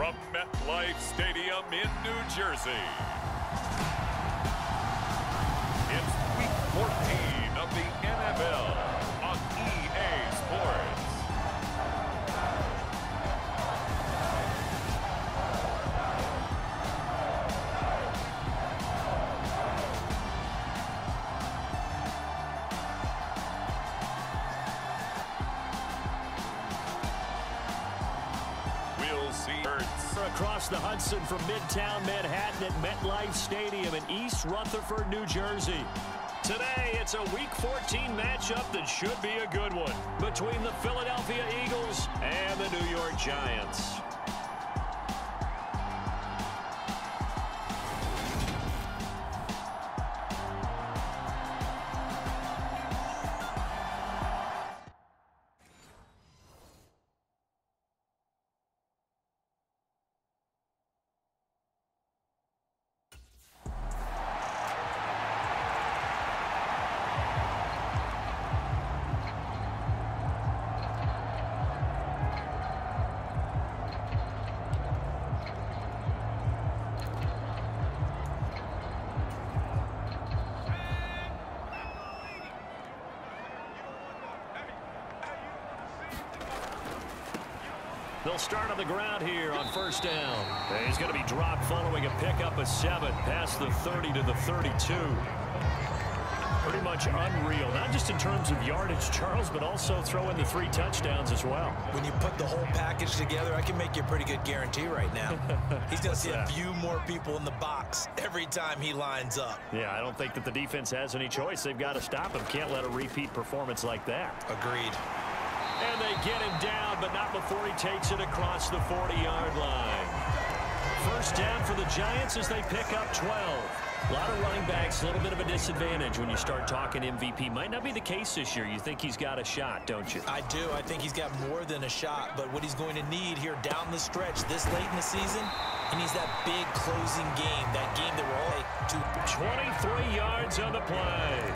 from MetLife Stadium in New Jersey. It's Week 14 of the NFL on EA Sports. Across the Hudson from Midtown Manhattan at MetLife Stadium in East Rutherford, New Jersey. Today, it's a Week 14 matchup that should be a good one between the Philadelphia Eagles and the New York Giants. They'll start on the ground here on first down. He's going to be dropped following a pickup of 7 past the 30 to the 32. Pretty much unreal, not just in terms of yardage, Charles, but also throw in the 3 touchdowns as well. When you put the whole package together, I can make you a pretty good guarantee right now. He's going to see a few more people in the box every time he lines up. Yeah, I don't think that the defense has any choice. They've got to stop him. Can't let a repeat performance like that. Agreed. And they get him down, but not before he takes it across the 40-yard line. First down for the Giants as they pick up 12. A lot of running backs, a little bit of a disadvantage when you start talking MVP. Might not be the case this year. You think he's got a shot, don't you? I do. I think he's got more than a shot, but what he's going to need here down the stretch this late in the season, he needs that big closing game, that game that we're all 23 yards on the play.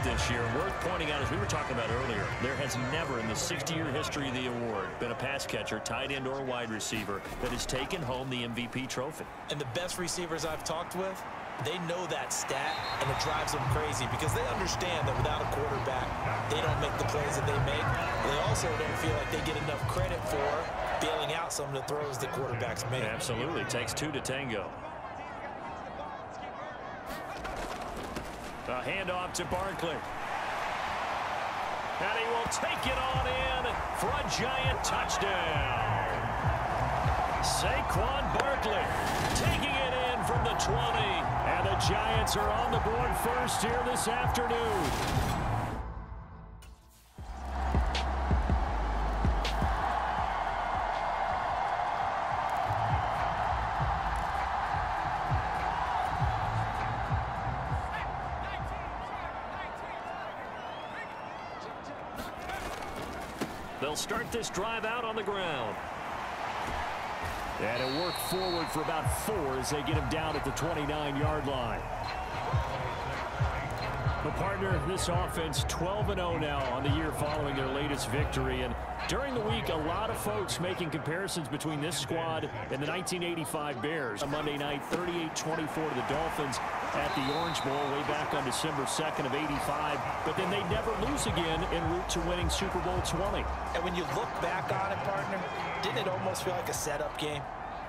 This year, worth pointing out, as we were talking about earlier, there has never in the 60-year history of the award been a pass catcher, tight end, or wide receiver that has taken home the MVP trophy. And the best receivers I've talked with, they know that stat, and it drives them crazy because they understand that without a quarterback, they don't make the plays that they make. They also don't feel like they get enough credit for bailing out some of the throws the quarterbacks make. Absolutely. It takes 2 to tango. A handoff to Barkley. And he will take it on in for a Giant touchdown. Saquon Barkley taking it in from the 20. And the Giants are on the board first here this afternoon. They'll start this drive out on the ground. And it'll work forward for about 4 as they get him down at the 29-yard line. The partner, this offense 12-0 now on the year following their latest victory. And during the week, a lot of folks making comparisons between this squad and the 1985 Bears. On Monday night, 38-24 to the Dolphins at the Orange Bowl way back on December 2nd of 85. But then they never lose again en route to winning Super Bowl 20. And when you look back on it, partner, didn't it almost feel like a setup game?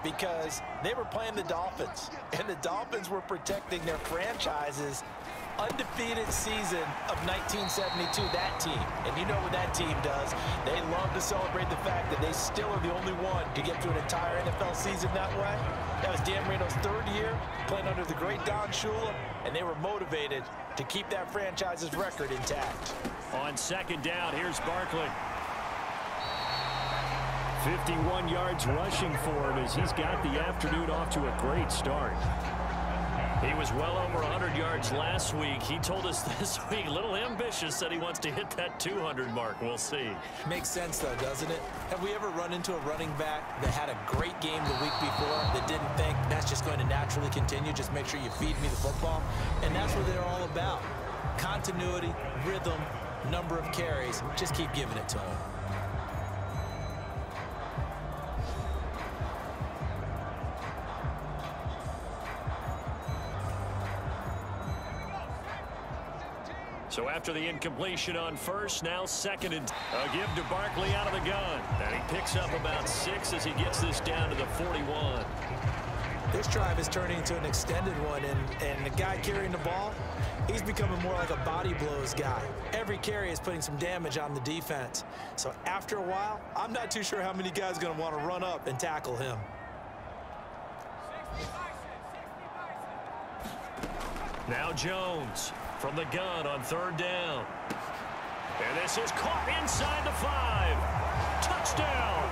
Because they were playing the Dolphins, and the Dolphins were protecting their franchise's undefeated season of 1972, that team. And you know what that team does. They love to celebrate the fact that they still are the only one to get through an entire NFL season that way. That was Dan Marino's 3rd year playing under the great Don Shula, and they were motivated to keep that franchise's record intact. On second down, here's Barkley. 51 yards rushing for him as he's got the afternoon off to a great start. He was well over 100 yards last week. He told us this week, a little ambitious, said he wants to hit that 200 mark. We'll see. Makes sense, though, doesn't it? Have we ever run into a running back that had a great game the week before that didn't think that's just going to naturally continue? Just make sure you feed me the football. And that's what they're all about. Continuity, rhythm, number of carries. Just keep giving it to him. So after the incompletion on first, now second and a give to Barkley out of the gun. And he picks up about 6 as he gets this down to the 41. This drive is turning into an extended one, and the guy carrying the ball, he's becoming more like a body blows guy. Every carry is putting some damage on the defense. So after a while, I'm not too sure how many guys are going to want to run up and tackle him. Now Jones from the gun on third down. And this is caught inside the 5. Touchdown.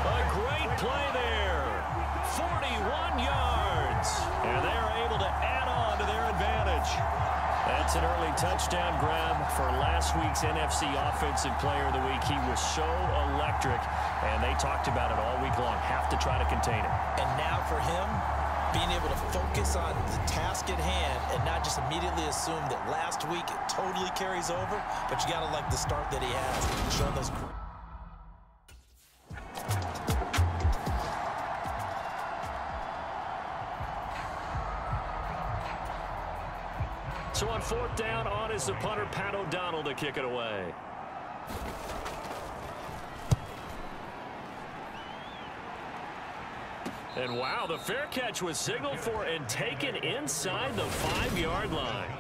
A great play there. 41 yards. And they are able to add on to their advantage. That's an early touchdown grab for last week's NFC Offensive Player of the Week. He was so electric, and they talked about it all week long. Have to try to contain it. And now for him, being able to focus on the task at hand and not just immediately assume that last week it totally carries over, but you got to like the start that he has. Showing those. So on fourth down, on is the punter, Pat O'Donnell, to kick it away. And wow, the fair catch was signaled for and taken inside the 5-yard line.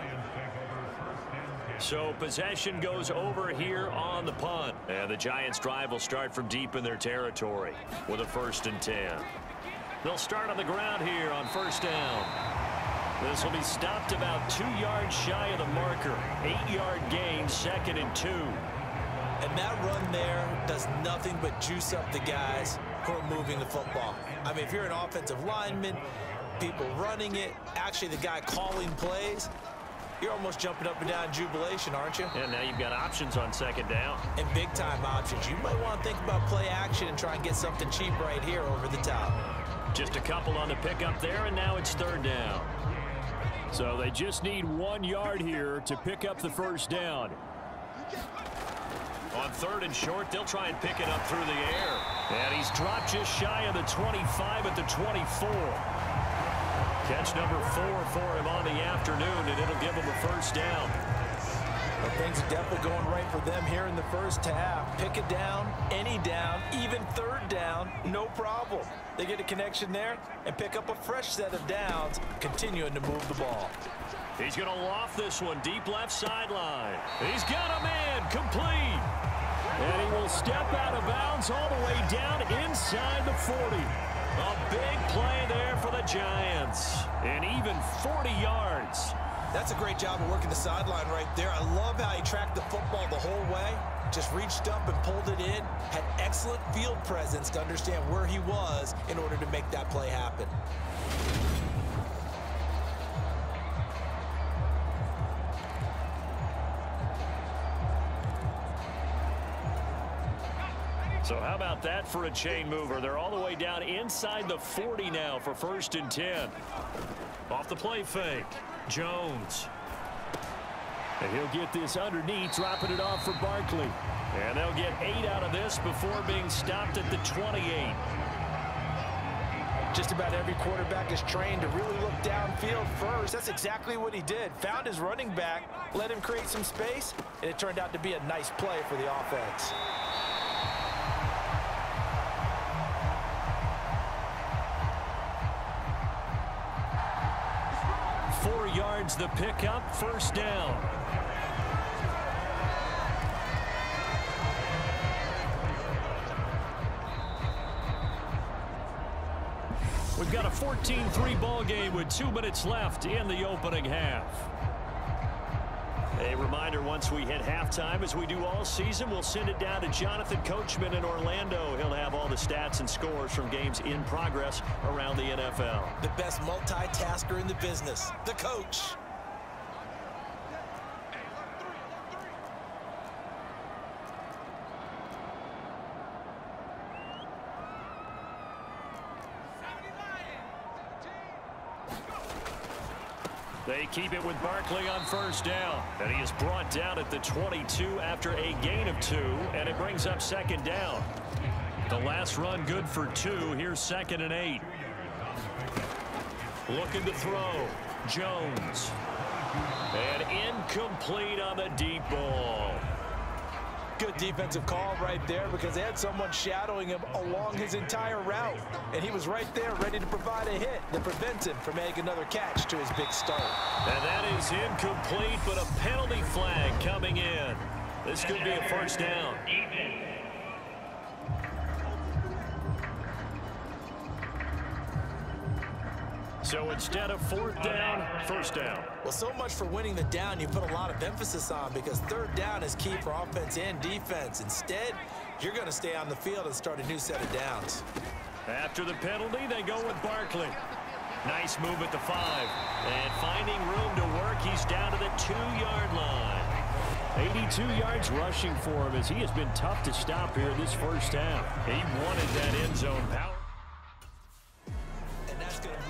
So possession goes over here on the punt. And the Giants' drive will start from deep in their territory with a 1st and 10. They'll start on the ground here on first down. This will be stopped about 2 yards shy of the marker. 8-yard gain, 2nd and 2. And that run there does nothing but juice up the guys who are moving the football. I mean, if you're an offensive lineman, people running it, actually the guy calling plays, you're almost jumping up and down in jubilation, aren't you? And now you've got options on 2nd down. And big-time options. You might want to think about play action and try and get something cheap right here over the top. Just a couple on the pickup there, and now it's 3rd down. So they just need 1 yard here to pick up the first down. On 3rd and short, they'll try and pick it up through the air. And he's dropped just shy of the 25 at the 24. Catch number 4 for him on the afternoon, and it'll give him a first down. Well, things are definitely going right for them here in the first half. Pick it down, any down, even 3rd down, no problem. They get a connection there and pick up a fresh set of downs, continuing to move the ball. He's going to loft this one deep left sideline. He's got a man complete. And he will step out of bounds all the way down inside the 40. A big play there for the Giants. And even 40 yards. That's a great job of working the sideline right there. I love how he tracked the football the whole way. Just reached up and pulled it in. Had excellent field presence to understand where he was in order to make that play happen. So how about that for a chain mover? They're all the way down inside the 40 now for 1st and 10. Off the play fake, Jones. And he'll get this underneath, dropping it off for Barkley. And they'll get 8 out of this before being stopped at the 28. Just about every quarterback is trained to really look downfield first. That's exactly what he did. Found his running back, let him create some space, and it turned out to be a nice play for the offense. The pickup, 1st down. We've got a 14-3 ball game with 2 minutes left in the opening half. A reminder, once we hit halftime, as we do all season, we'll send it down to Jonathan Coachman in Orlando. He'll have all the stats and scores from games in progress around the NFL. The best multitasker in the business, the coach. They keep it with Barkley on 1st down. And he is brought down at the 22 after a gain of 2. And it brings up 2nd down. The last run good for 2. Here's 2nd and 8. Looking to throw. Jones. And incomplete on the deep ball. Good defensive call right there because they had someone shadowing him along his entire route. And he was right there ready to provide a hit that prevents him from making another catch to his big start. And that is incomplete, but a penalty flag coming in. This could be a first down. So instead of fourth down, first down. Well, so much for winning the down you put a lot of emphasis on because third down is key for offense and defense. Instead, you're going to stay on the field and start a new set of downs. After the penalty, they go with Barkley. Nice move at the 5. And finding room to work, he's down to the 2-yard line. 82 yards rushing for him as he has been tough to stop here this first half. He wanted that end zone power. And that's going to be...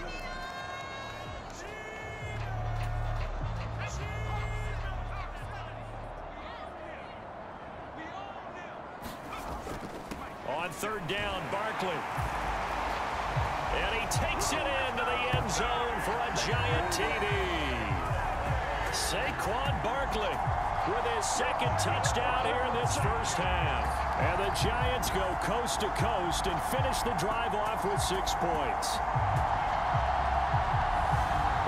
On third down, Barkley. And he takes it into the end zone for a giant TD. Saquon Barkley with his second touchdown here in this first half. And the Giants go coast to coast and finish the drive off with 6 points.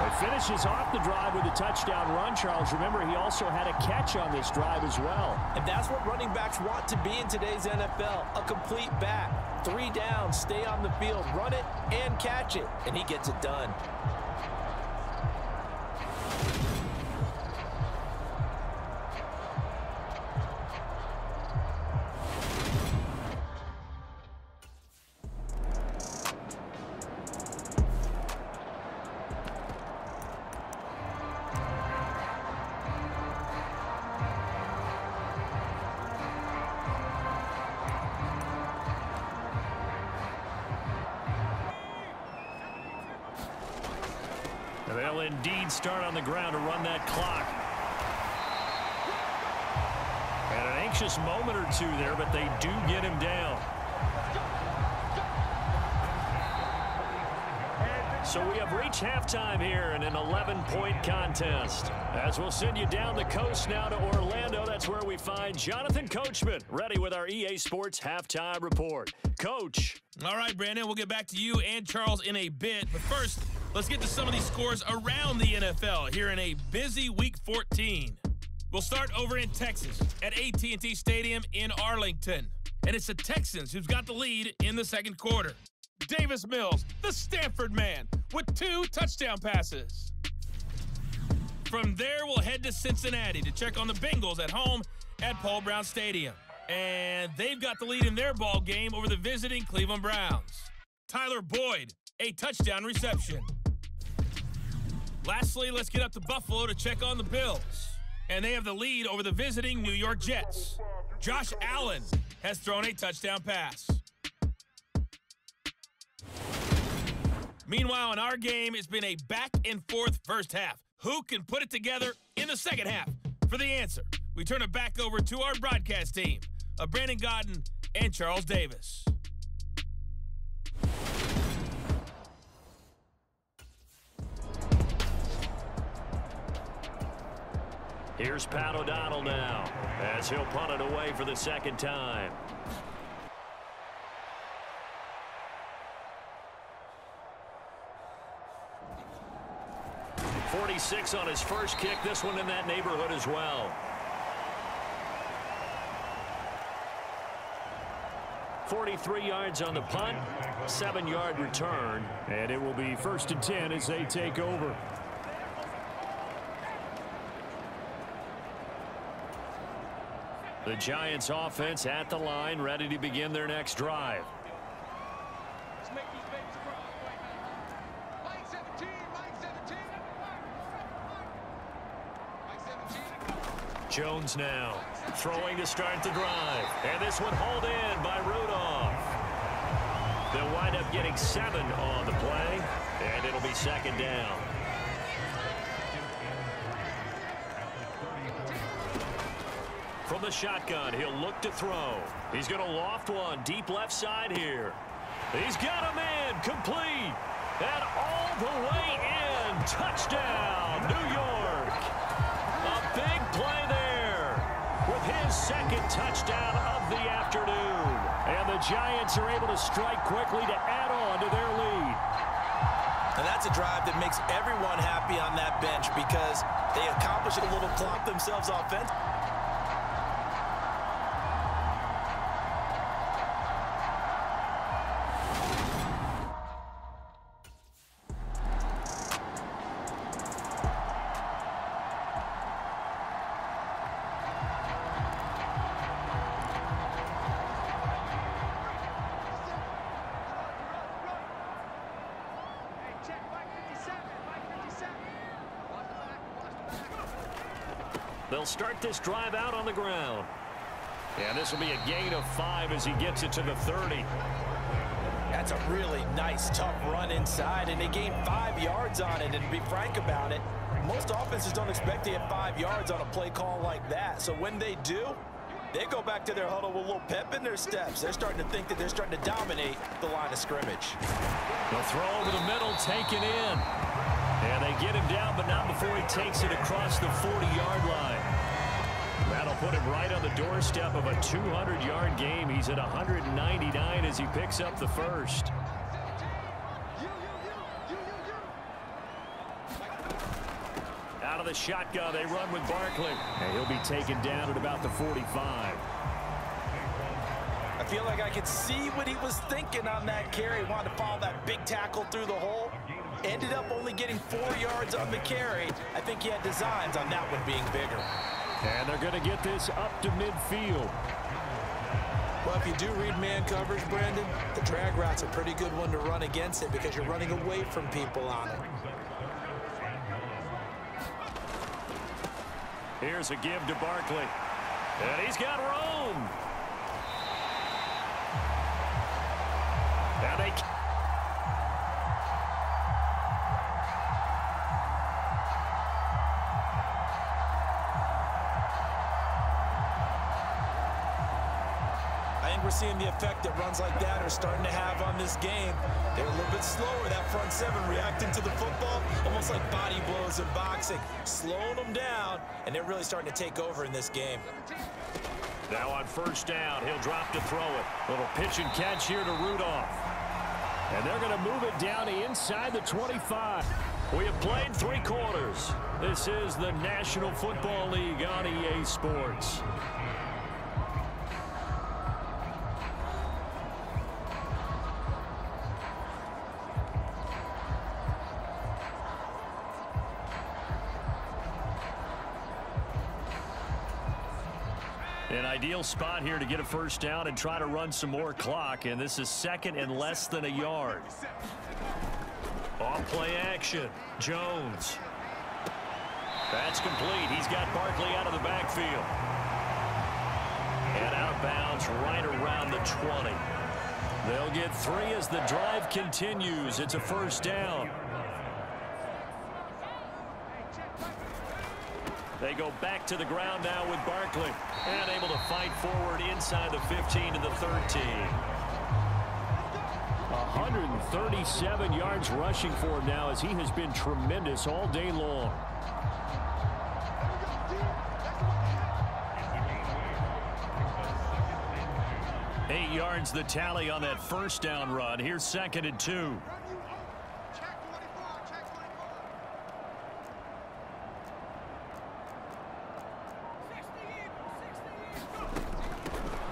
He finishes off the drive with a touchdown run, Charles. Remember, he also had a catch on this drive as well. And that's what running backs want to be in today's NFL, a complete back. 3 downs, stay on the field, run it, and catch it. And he gets it done. They'll indeed start on the ground to run that clock. And an anxious moment or two there, but they do get him down. So we have reached halftime here in an 11-point contest. As we'll send you down the coast now to Orlando, that's where we find Jonathan Coachman, ready with our EA Sports Halftime Report. Coach. All right, Brandon, we'll get back to you and Charles in a bit. But first, let's get to some of these scores around the NFL here in a busy Week 14. We'll start over in Texas at AT&T Stadium in Arlington. And it's the Texans who's got the lead in the second quarter. Davis Mills, the Stanford man, with 2 touchdown passes. From there, we'll head to Cincinnati to check on the Bengals at home at Paul Brown Stadium. And they've got the lead in their ball game over the visiting Cleveland Browns. Tyler Boyd, a touchdown reception. Lastly, let's get up to Buffalo to check on the Bills. And they have the lead over the visiting New York Jets. Josh Allen has thrown a touchdown pass. Meanwhile, in our game, it's been a back-and-forth first half. Who can put it together in the second half? For the answer, we turn it back over to our broadcast team of Brandon Godden and Charles Davis. Here's Pat O'Donnell now as he'll punt it away for the second time. .46 on his first kick. This one in that neighborhood as well. 43 yards on the punt, 7-yard return, and it will be 1st and 10 as they take over. The Giants offense at the line, ready to begin their next drive. Jones now throwing to start the drive. And this one hauled in by Rudolph. They'll wind up getting 7 on the play, and it'll be second down. From the shotgun, he'll look to throw. He's going to loft one deep left side here. He's got a man complete. And all the way in. Touchdown, New York. touchdown of the afternoon. And the Giants are able to strike quickly to add on to their lead. And that's a drive that makes everyone happy on that bench because they accomplish a little clock themselves offensively. They'll start this drive out on the ground. And this will be a gain of 5 as he gets it to the 30. That's a really nice, tough run inside, and they gained 5 yards on it. And to be frank about it, most offenses don't expect to get 5 yards on a play call like that. So when they do, they go back to their huddle with a little pep in their steps. They're starting to think that they're starting to dominate the line of scrimmage. They'll throw over the middle, taken in. And they get him down, but not before he takes it across the 40-yard line. That'll put him right on the doorstep of a 200-yard game. He's at 199 as he picks up the first. Out of the shotgun, they run with Barkley. And he'll be taken down at about the 45. I feel like I could see what he was thinking on that carry. Wanted to follow that big tackle through the hole. Ended up only getting 4 yards on the carry. I think he had designs on that one being bigger. And they're going to get this up to midfield. Well, if you do read man coverage, Brandon, the drag route's a pretty good one to run against it because you're running away from people on it. Here's a give to Barkley. And he's got room. And they... We're seeing the effect that runs like that are starting to have on this game. They're a little bit slower, that front seven reacting to the football, almost like body blows in boxing, slowing them down, and they're really starting to take over in this game. Now on first down, he'll drop to throw it. Little pitch and catch here to Rudolph. And they're going to move it down inside the 25. We have played 3 quarters. This is the National Football League on EA Sports. An ideal spot here to get a first down and try to run some more clock, and this is 2nd and less than a yard. Off play action. Jones. That's complete. He's got Barkley out of the backfield. And out of bounds right around the 20. They'll get 3 as the drive continues. It's a first down. They go back to the ground now with Barkley. And able to fight forward inside the 15 to the 13. 137 yards rushing for him now as he has been tremendous all day long. Eight yards the tally on that first down run. Here's 2nd and 2.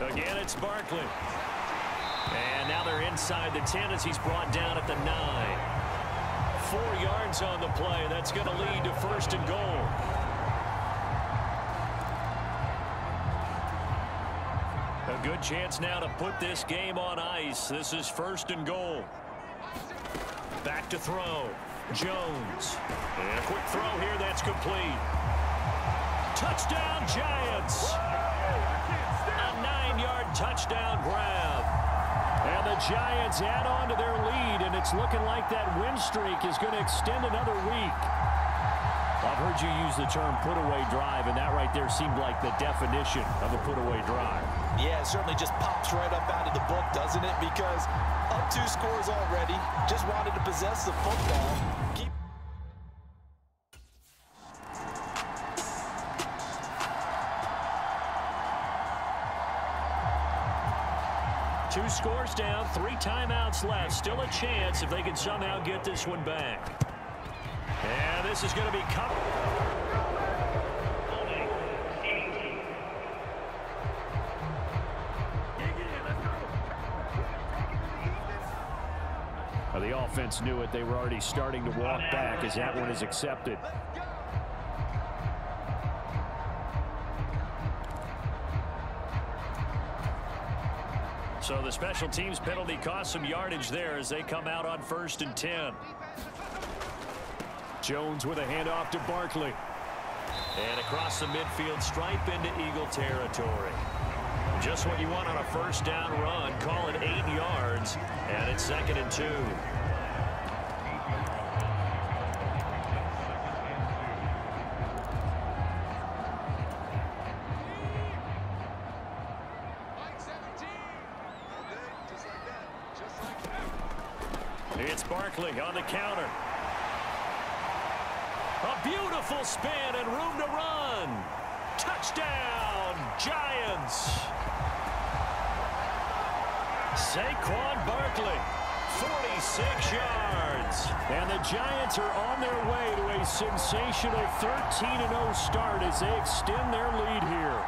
Again, it's Barkley. And now they're inside the 10 as he's brought down at the 9. 4 yards on the play. That's going to lead to 1st and goal. A good chance now to put this game on ice. This is 1st and goal. Back to throw. Jones. And a quick throw here. That's complete. Touchdown, Giants. A 9-yard touchdown grab. And the Giants add on to their lead, and it's looking like that win streak is going to extend another week. I've heard you use the term put-away drive, and that right there seemed like the definition of a put-away drive. Yeah, it certainly just pops right up out of the book, doesn't it? Because up 2 scores already, just wanted to possess the football. 2 scores down, 3 timeouts left. Still a chance if they can somehow get this one back. And this is going to be covered. Well, the offense knew it. They were already starting to walk back as that one is accepted. So the special teams penalty cost some yardage there as they come out on 1st and 10. Jones with a handoff to Barkley. And across the midfield stripe into Eagle territory. Just what you want on a 1st down run. Call it 8 yards. And it's 2nd and 2. It's Barkley on the counter. A beautiful spin and room to run. Touchdown, Giants. Saquon Barkley, 46 yards. And the Giants are on their way to a sensational 13-0 start as they extend their lead here.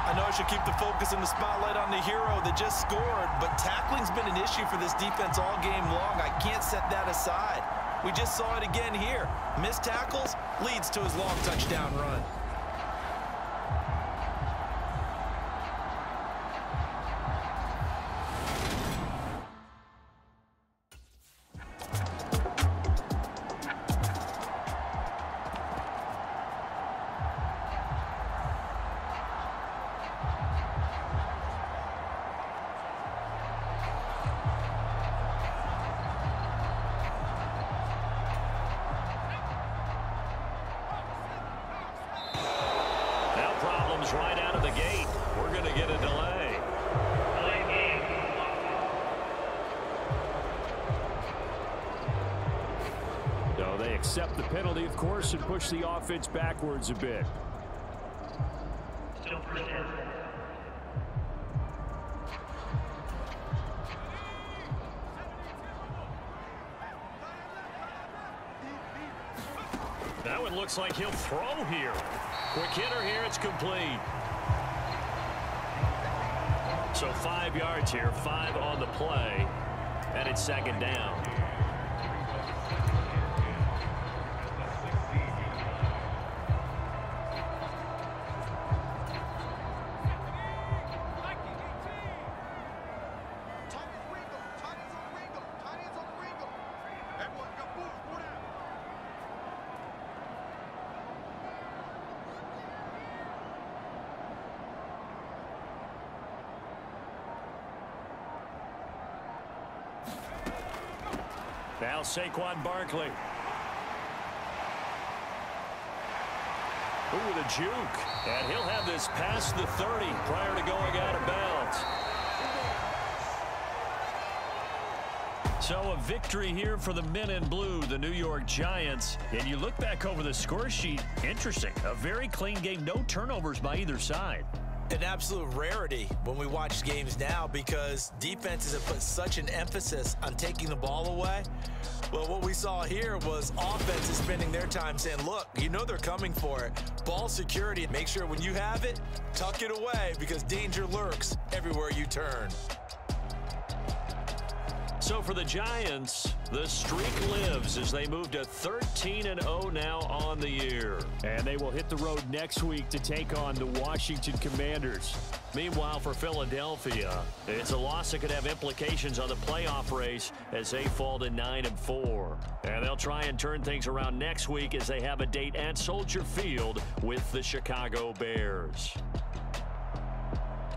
I know I should keep the focus and the spotlight on the hero that just scored, but tackling's been an issue for this defense all game long. I can't set that aside. We just saw it again here. Missed tackles leads to his long touchdown run. Right out of the gate. We're going to get a delay. So they accept the penalty, of course, and push the offense backwards a bit. Still first down. That one looks like he'll throw here. Quick hitter here, it's complete. So 5 yards here, 5 on the play, and it's 2nd down. Now Saquon Barkley. Ooh, with a juke. And he'll have this past the 30 prior to going out of bounds. So a victory here for the men in blue, the New York Giants. And you look back over the score sheet, interesting. A very clean game, no turnovers by either side. An absolute rarity when we watch games now because defenses have put such an emphasis on taking the ball away. Well, what we saw here was offenses spending their time saying, look, you know they're coming for it. Ball security, make sure when you have it, tuck it away because danger lurks everywhere you turn. So for the Giants, the streak lives as they move to 13-0 now on the year. And they will hit the road next week to take on the Washington Commanders. Meanwhile, for Philadelphia, it's a loss that could have implications on the playoff race as they fall to 9-4. And they'll try and turn things around next week as they have a date at Soldier Field with the Chicago Bears.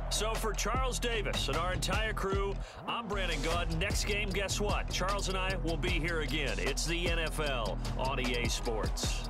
So for Charles Davis and our entire crew, I'm Brandon Gaudin. Next game, guess what? Charles and I will be here again. It's the NFL on EA Sports.